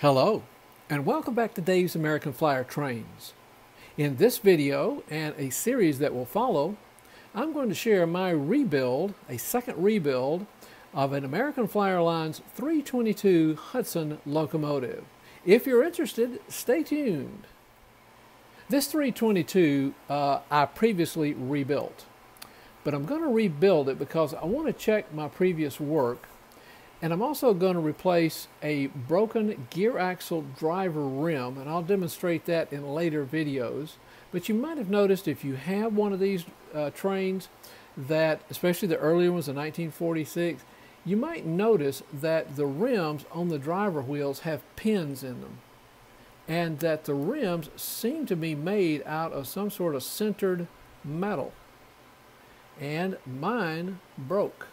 Hello, and welcome back to Dave's American Flyer Trains. In this video and a series that will follow, I'm going to share my rebuild, a second rebuild, of an American Flyer Lines 322 Hudson locomotive. If you're interested, stay tuned. This 322 I previously rebuilt, but I'm going to rebuild it because I want to check my previous work. And I'm also going to replace a broken gear axle driver rim, and I'll demonstrate that in later videos. But you might have noticed if you have one of these trains, that especially the earlier ones in 1946, you might notice that the rims on the driver wheels have pins in them, and that the rims seem to be made out of some sort of sintered metal. And mine broke.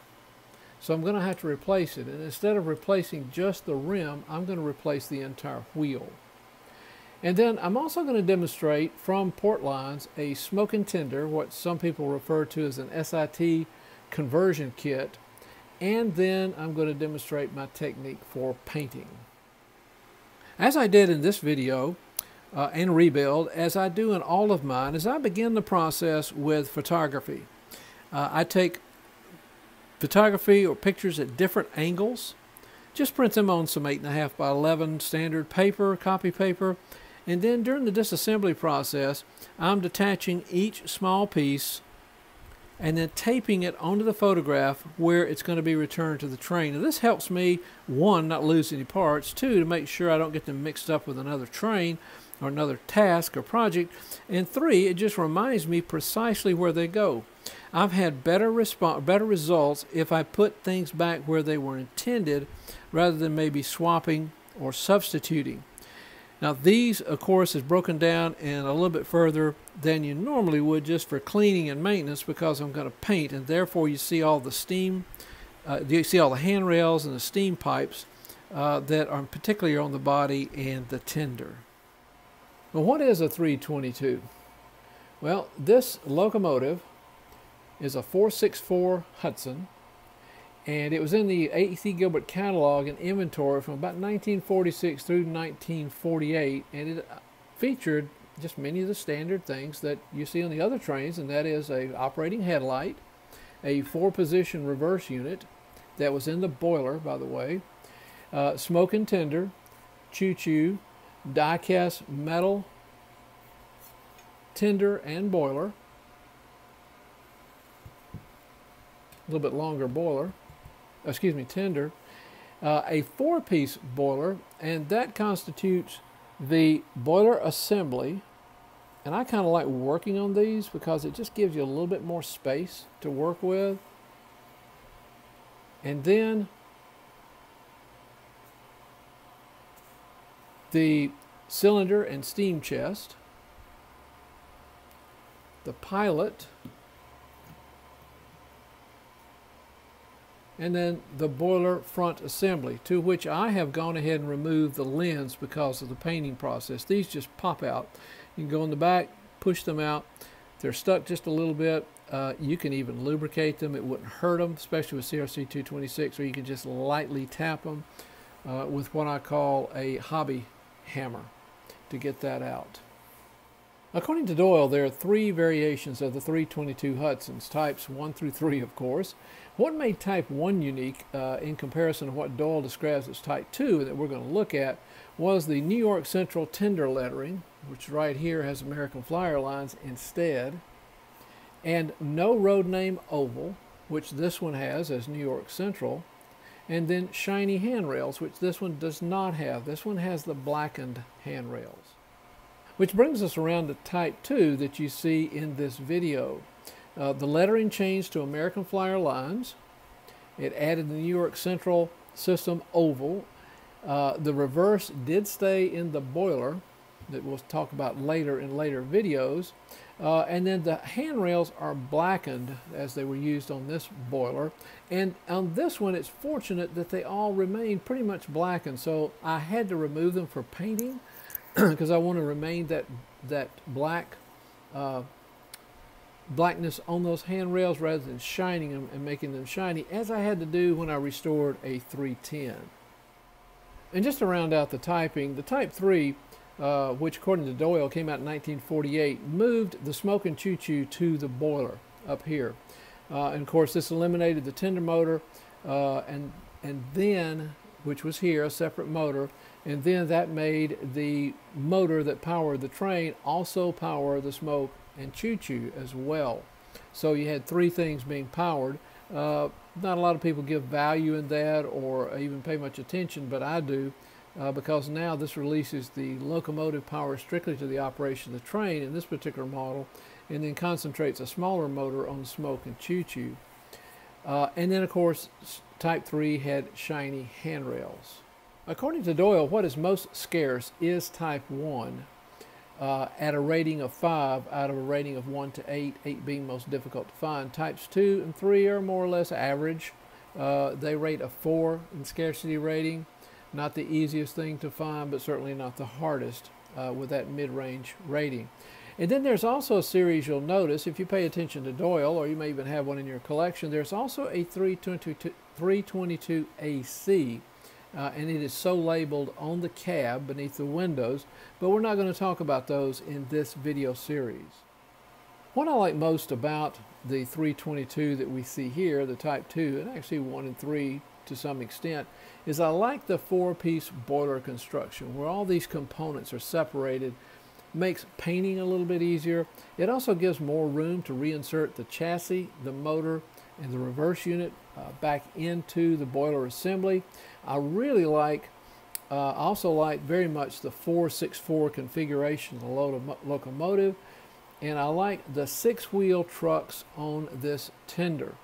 So I'm going to have to replace it. And instead of replacing just the rim, I'm going to replace the entire wheel. And then I'm also going to demonstrate from Port Lines a smoke and tinder, what some people refer to as an SIT conversion kit. And then I'm going to demonstrate my technique for painting. As I did in this video and rebuild, as I do in all of mine, as I begin the process with photography, I take photography or pictures at different angles, just print them on some 8.5 by 11 standard paper, copy paper, and then during the disassembly process, I'm detaching each small piece and then taping it onto the photograph where it's going to be returned to the train. And this helps me, one, not lose any parts, two, to make sure I don't get them mixed up with another train or another task or project, and three, it just reminds me precisely where they go. I've had better results if I put things back where they were intended rather than maybe swapping or substituting. Now these, of course, is broken down in a little bit further than you normally would just for cleaning and maintenance because I'm going to paint, and therefore you see all the steam, you see all the handrails and the steam pipes that are particularly on the body and the tender. Well, what is a 322? Well, this locomotive is a 464 Hudson, and it was in the A.C. Gilbert catalog and inventory from about 1946 through 1948, and it featured just many of the standard things that you see on the other trains, and that is a operating headlight, a 4-position reverse unit that was in the boiler, by the way, smoke and tinder, choo-choo, die-cast metal tinder and boiler, a little bit longer boiler, tinder, a 4-piece boiler, and that constitutes the boiler assembly. And I kind of like working on these because it just gives you a little bit more space to work with. And then the cylinder and steam chest, the pilot, and then the boiler front assembly, to which I have gone ahead and removed the lens because of the painting process. These just pop out. You can go in the back, push them out. If they're stuck just a little bit, you can even lubricate them. It wouldn't hurt them, especially with CRC 226, or you can just lightly tap them with what I call a hobby hammer to get that out. According to Doyle, there are 3 variations of the 322 Hudsons, types 1 through 3, of course. What made type 1 unique in comparison to what Doyle describes as type 2 that we're going to look at was the New York Central tender lettering, which right here has American Flyer Lines instead, and no road name oval, which this one has as New York Central, and then shiny handrails, which this one does not have. This one has the blackened handrails. Which brings us around to type 2 that you see in this video. The lettering changed to American Flyer Lines. It added the New York Central system oval. The reverse did stay in the boiler that we'll talk about later in later videos. And then the handrails are blackened as they were used on this boiler. And on this one, it's fortunate that they all remain pretty much blackened. So I had to remove them for painting because I want to remain that blackness on those handrails rather than shining them and making them shiny, as I had to do when I restored a 310. And just to round out the typing, the Type 3, which according to Doyle came out in 1948, moved the smoke and choo-choo to the boiler up here. And of course this eliminated the tender motor, and then, which was here, a separate motor, and then that made the motor that powered the train also power the smoke and choo-choo as well. So you had three things being powered. Not a lot of people give value in that or even pay much attention, but I do, because now this releases the locomotive power strictly to the operation of the train in this particular model, and then concentrates a smaller motor on smoke and choo-choo. And then of course Type 3 had shiny handrails. According to Doyle, what is most scarce is Type 1, at a rating of 5 out of a rating of 1 to 8, 8 being most difficult to find. Types 2 and 3 are more or less average. They rate a 4 in scarcity rating. Not the easiest thing to find, but certainly not the hardest with that mid-range rating. And then there's also a series you'll notice, if you pay attention to Doyle, or you may even have one in your collection, there's also a 322 AC. And it is so labeled on the cab beneath the windows, but we're not going to talk about those in this video series. What I like most about the 322 that we see here, the Type 2, and actually 1 and 3 to some extent, is I like the 4-piece boiler construction where all these components are separated. Makes painting a little bit easier. It also gives more room to reinsert the chassis, the motor, and the reverse unit back into the boiler assembly. I really like, also like very much the 464 configuration of the locomotive, and I like the 6-wheel trucks on this tender.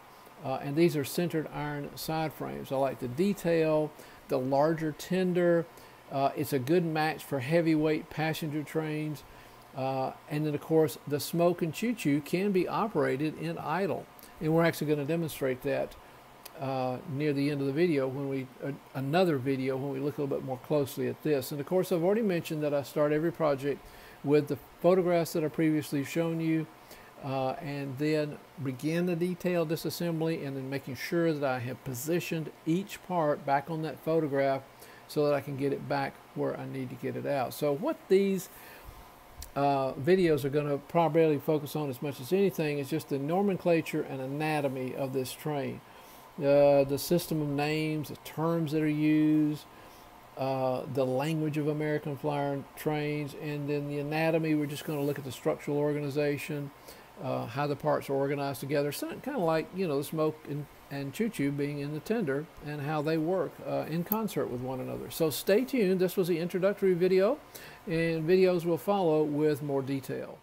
And these are centered iron side frames. I like the detail, the larger tender. It's a good match for heavyweight passenger trains. And then of course the smoke and choo-choo can be operated in idle. And we're actually going to demonstrate that near the end of the video, when another video when we look a little bit more closely at this. And of course I've already mentioned that I start every project with the photographs that I previously shown you, and then begin the detailed disassembly, and then making sure that I have positioned each part back on that photograph so that I can get it back where I need to get it out. So what these videos are going to primarily focus on as much as anything is just the nomenclature and anatomy of this train. The system of names, the terms that are used, the language of American Flyer trains, and then the anatomy. We're just going to look at the structural organization, how the parts are organized together, so kind of like, you know, the smoke and choo-choo being in the tender, and how they work in concert with one another. So stay tuned. This was the introductory video, and videos will follow with more detail.